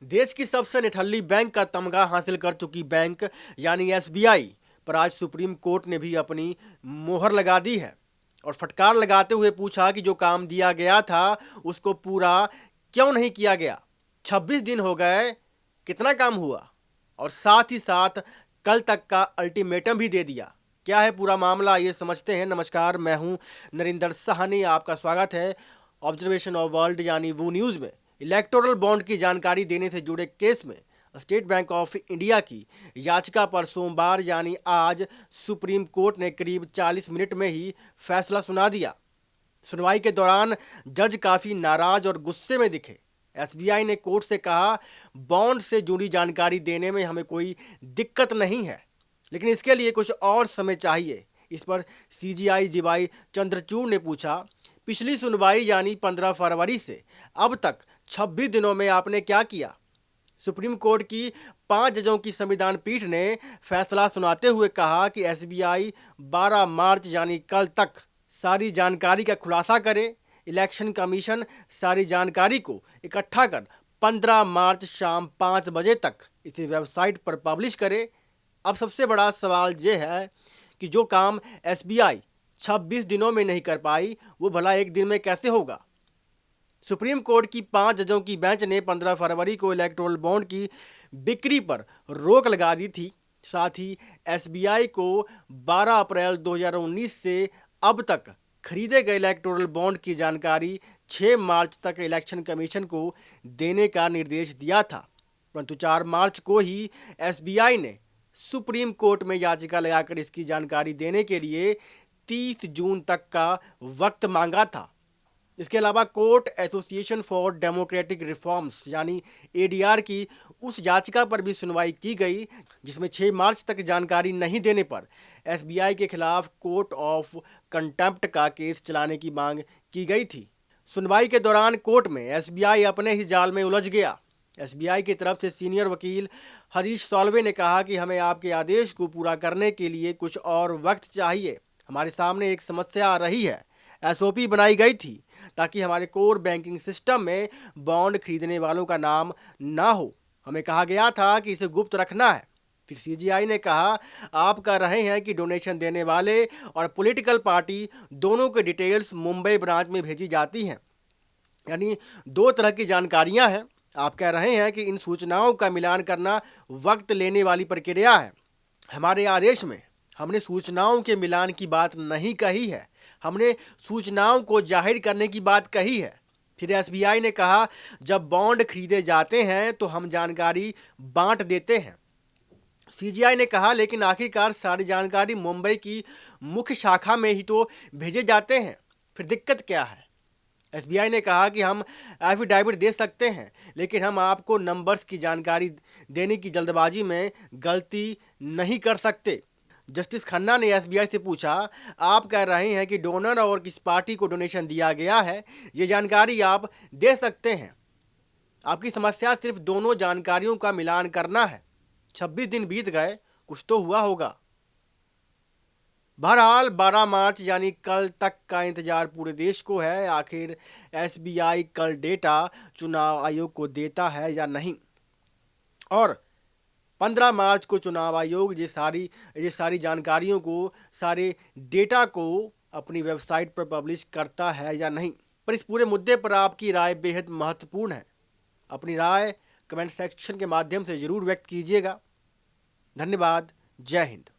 देश की सबसे निठल्ली बैंक का तमगा हासिल कर चुकी बैंक यानी एसबीआई पर आज सुप्रीम कोर्ट ने भी अपनी मोहर लगा दी है और फटकार लगाते हुए पूछा कि जो काम दिया गया था उसको पूरा क्यों नहीं किया गया। 26 दिन हो गए, कितना काम हुआ? और साथ ही साथ कल तक का अल्टीमेटम भी दे दिया। क्या है पूरा मामला, ये समझते हैं। नमस्कार, मैं हूं नरिंदर साहनी, आपका स्वागत है ऑब्जर्वेशन ऑफ वर्ल्ड यानी वो न्यूज़ में। इलेक्टोरल बॉन्ड की जानकारी देने से जुड़े केस में स्टेट बैंक ऑफ इंडिया की याचिका पर सोमवार यानी आज सुप्रीम कोर्ट ने करीब 40 मिनट में ही फैसला सुना दिया। सुनवाई के दौरान जज काफ़ी नाराज और गुस्से में दिखे। एसबीआई ने कोर्ट से कहा, बॉन्ड से जुड़ी जानकारी देने में हमें कोई दिक्कत नहीं है, लेकिन इसके लिए कुछ और समय चाहिए। इस पर सीजीआई जीवाई चंद्रचूड़ ने पूछा, पिछली सुनवाई यानी 15 फरवरी से अब तक 26 दिनों में आपने क्या किया? सुप्रीम कोर्ट की 5 जजों की संविधान पीठ ने फैसला सुनाते हुए कहा कि एसबीआई 12 मार्च यानी कल तक सारी जानकारी का खुलासा करे। इलेक्शन कमीशन सारी जानकारी को इकट्ठा कर 15 मार्च शाम 5 बजे तक इसे वेबसाइट पर पब्लिश करे। अब सबसे बड़ा सवाल यह है कि जो काम एसबीआई 26 दिनों में नहीं कर पाई वो भला एक दिन में कैसे होगा? सुप्रीम कोर्ट की 5 जजों की बेंच ने 15 फरवरी को इलेक्टोरल बॉन्ड की बिक्री पर रोक लगा दी थी। साथ ही एसबीआई को 12 अप्रैल 2019 से अब तक खरीदे गए इलेक्टोरल बॉन्ड की जानकारी 6 मार्च तक इलेक्शन कमीशन को देने का निर्देश दिया था, परंतु 4 मार्च को ही एसबीआई ने सुप्रीम कोर्ट में याचिका लगाकर इसकी जानकारी देने के लिए 30 जून तक का वक्त मांगा था। इसके अलावा court association for democratic reforms यानी एडीआर की उस याचिका पर भी सुनवाई की गई जिसमें 6 मार्च तक जानकारी नहीं देने पर एसबीआई के खिलाफ कोर्ट ऑफ कंटेम्प्ट का केस चलाने की मांग की गई थी। सुनवाई के दौरान कोर्ट में एसबीआई अपने ही जाल में उलझ गया। एसबीआई की तरफ से सीनियर वकील हरीश साल्वे ने कहा कि हमें आपके आदेश को पूरा करने के लिए कुछ और वक्त चाहिए। हमारे सामने एक समस्या आ रही है। एसओपी बनाई गई थी ताकि हमारे कोर बैंकिंग सिस्टम में बॉन्ड खरीदने वालों का नाम ना हो। हमें कहा गया था कि इसे गुप्त रखना है। फिर सीजीआई ने कहा, आप कह रहे हैं कि डोनेशन देने वाले और पॉलिटिकल पार्टी दोनों के डिटेल्स मुंबई ब्रांच में भेजी जाती हैं, यानी दो तरह की जानकारियां हैं। आप कह रहे हैं कि इन सूचनाओं का मिलान करना वक्त लेने वाली प्रक्रिया है। हमारे आदेश में हमने सूचनाओं के मिलान की बात नहीं कही है, हमने सूचनाओं को जाहिर करने की बात कही है। फिर एसबीआई ने कहा, जब बॉन्ड खरीदे जाते हैं तो हम जानकारी बांट देते हैं। सीजीआई ने कहा, लेकिन आखिरकार सारी जानकारी मुंबई की मुख्य शाखा में ही तो भेजे जाते हैं, फिर दिक्कत क्या है? एसबीआई ने कहा कि हम एफिडेविट दे सकते हैं, लेकिन हम आपको नंबर्स की जानकारी देने की जल्दबाजी में गलती नहीं कर सकते। जस्टिस खन्ना ने एसबीआई से पूछा, आप कह रहे हैं कि डोनर और किस पार्टी को डोनेशन दिया गया है, ये जानकारी आप दे सकते हैं। आपकी समस्या सिर्फ दोनों जानकारियों का मिलान करना है। 26 दिन बीत गए, कुछ तो हुआ होगा। बहरहाल 12 मार्च यानी कल तक का इंतजार पूरे देश को है। आखिर एसबीआई कल डेटा चुनाव आयोग को देता है या नहीं, और 15 मार्च को चुनाव आयोग ये सारी जानकारियों को, सारे डेटा को अपनी वेबसाइट पर पब्लिश करता है या नहीं। पर इस पूरे मुद्दे पर आपकी राय बेहद महत्वपूर्ण है। अपनी राय कमेंट सेक्शन के माध्यम से ज़रूर व्यक्त कीजिएगा। धन्यवाद। जय हिंद।